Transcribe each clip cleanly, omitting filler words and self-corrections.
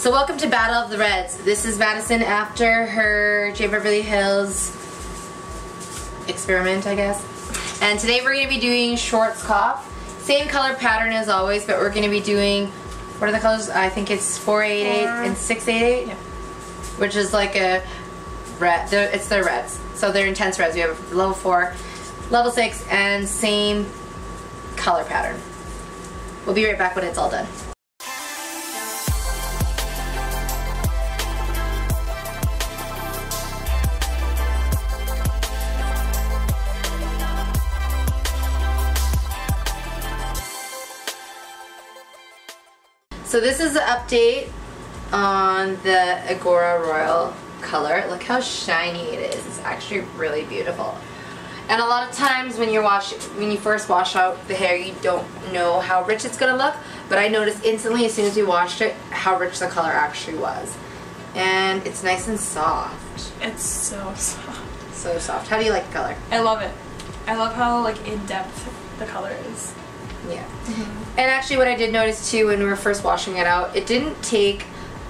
So welcome to Battle of the Reds. This is Madison after her J. Beverly Hills experiment, I guess. And today we're going to be doing Schwarzkopf. Same color pattern as always, but we're going to be doing, what are the colors? I think it's 488 and 688, yeah. Which is like a red. It's their reds. So they're intense reds. We have level 4, level 6, and same color pattern. We'll be right back when it's all done. So this is the update on the Agora Royal color. Look how shiny it is. It's actually really beautiful. And a lot of times when you first wash out the hair, you don't know how rich it's gonna look. But I noticed instantly as soon as we washed it how rich the color actually was. And it's nice and soft. It's so soft. So soft. How do you like the color? I love it. I love how like in depth the color is. Yeah. Mm-hmm. And actually what I did notice too when we were first washing it out, it didn't take,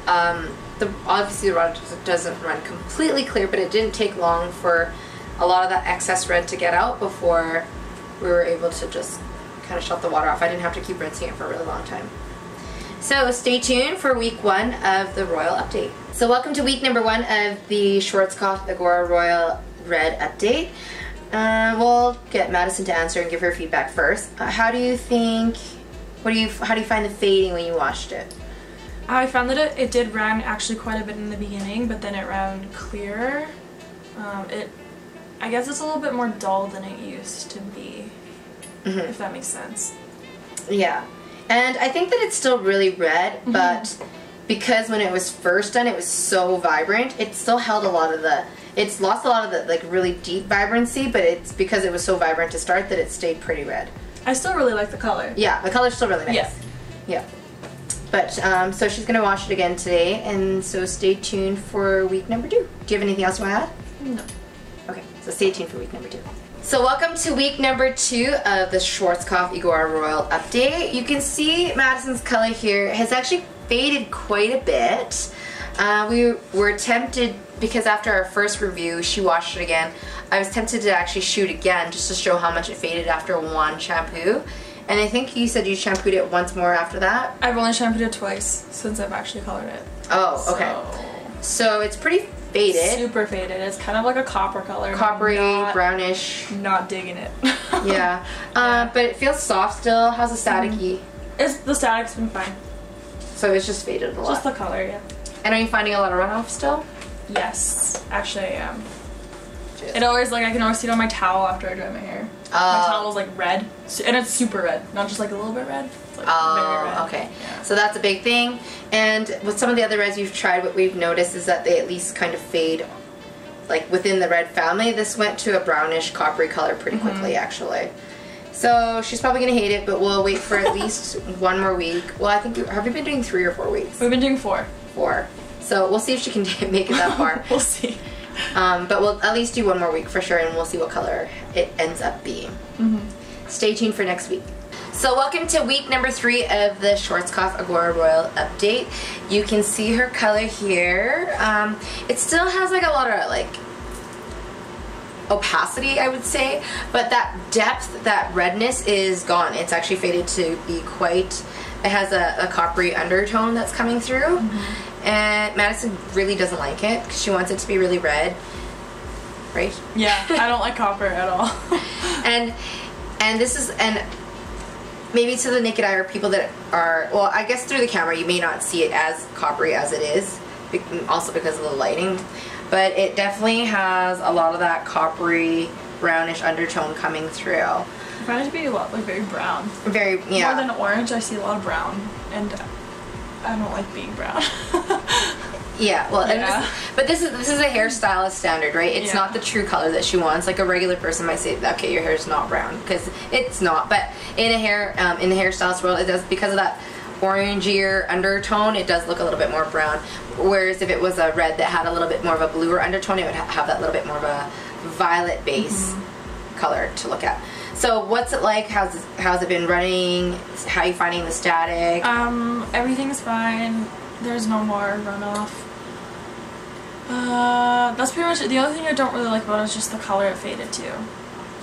obviously the rod doesn't run completely clear, but it didn't take long for a lot of that excess red to get out before we were able to just kind of shut the water off. I didn't have to keep rinsing it for a really long time. So stay tuned for week 1 of the Royal update. So welcome to week number 1 of the Schwarzkopf Agora Royal Red update. We'll get Madison to answer and give her feedback first. How do you think, how do you find the fading when you washed it? I found that it did run actually quite a bit in the beginning, but then it ran clearer. I guess it's a little bit more dull than it used to be, if that makes sense. Yeah. And I think that it's still really red, but because when it was first done it was so vibrant, it still held a lot of the, it's lost a lot of the like really deep vibrancy, but it's because it was so vibrant to start that it stayed pretty red. I still really like the color. Yeah, the color's still really nice. Yeah. Yeah. But, so she's going to wash it again today, and so stay tuned for week number 2. Do you have anything else you want to add? No. Okay, so stay tuned for week number 2. So welcome to week number 2 of the Schwarzkopf Agora Royal update. You can see Madison's color here has actually faded quite a bit. We were tempted, because after our first review, she washed it again. I was tempted to actually shoot again just to show how much it faded after one shampoo. And I think you said you shampooed it once more after that? I've only shampooed it twice since I've actually colored it. Oh, okay. So it's pretty faded. Super faded. It's kind of like a copper color. Coppery, brownish. Not digging it. Yeah. But it feels soft still. How's the static-y? The static's been fine. So it's just faded a lot. Just the color, yeah. And are you finding a lot of runoff still? Yes. Actually, I am. It always, like, I can always see it on my towel after I dry my hair. My towel's like red, and it's super red, not just like a little bit red. It's like very red. Okay. Yeah. So that's a big thing. And with some of the other reds you've tried, what we've noticed is that they at least kind of fade, like within the red family. This went to a brownish coppery color pretty quickly, actually. So she's probably gonna hate it, but we'll wait for at least 1 more week. Well, I think, have we been doing 3 or 4 weeks? We've been doing 4. 4. So we'll see if she can make it that far. We'll see. But we'll at least do 1 more week for sure, and we'll see what color it ends up being. Stay tuned for next week. So welcome to week number 3 of the Schwarzkopf Agora Royal update. You can see her color here. It still has like a lot of like opacity, I would say, but that depth, that redness is gone. It's actually faded to be quite, it has a coppery undertone that's coming through. And Madison really doesn't like it because she wants it to be really red, right? Yeah, I don't like copper at all. and this is, and maybe to the naked eye or people that are, well, I guess through the camera you may not see it as coppery as it is, also because of the lighting, but it definitely has a lot of that coppery brownish undertone coming through. I find it to be a lot, like, very brown. Very, yeah. More than orange, I see a lot of brown, and I don't like being brown. Yeah, well, yeah. But this is a hairstylist standard, right? It's not the true color that she wants. Like a regular person might say, okay, your hair is not brown, because it's not. But in in the hairstylist world, it does, because of that orangier undertone, it does look a little bit more brown. Whereas if it was a red that had a little bit more of a bluer undertone, it would have that little bit more of a violet base color to look at. So what's it like? How's it been running? How are you finding the static? Everything's fine. there's no more runoff. That's pretty much it. The other thing I don't really like about it is just the color it faded to.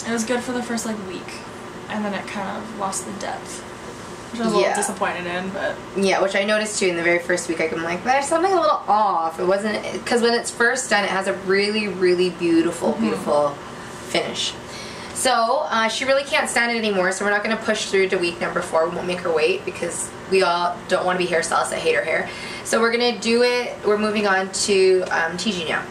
It was good for the first like week, and then it kind of lost the depth, which I was a little disappointed in. But yeah, which I noticed too in the very first week. I'm like, there's something a little off. It wasn't, because when it's first done, it has a really, really beautiful, beautiful finish. So she really can't stand it anymore, so we're not going to push through to week number 4. We won't make her wait because we all don't want to be hairstylists that hate our hair. So we're going to do it. We're moving on to TG now.